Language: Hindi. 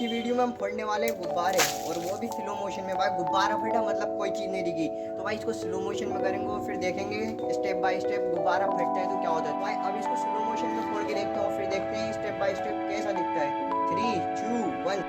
की वीडियो में हम फोड़ने वाले हैं गुब्बारे, और वो भी स्लो मोशन में। भाई गुब्बारा फटा मतलब कोई चीज़ नहीं दिखी, तो भाई इसको स्लो मोशन में करेंगे और फिर देखेंगे स्टेप बाय स्टेप गुब्बारा फटता है तो क्या होता है। भाई अब इसको स्लो मोशन में फोड़ के देखते हैं और फिर देखते हैं स्टेप बाय स्टेप कैसा दिखता है। 3 2 1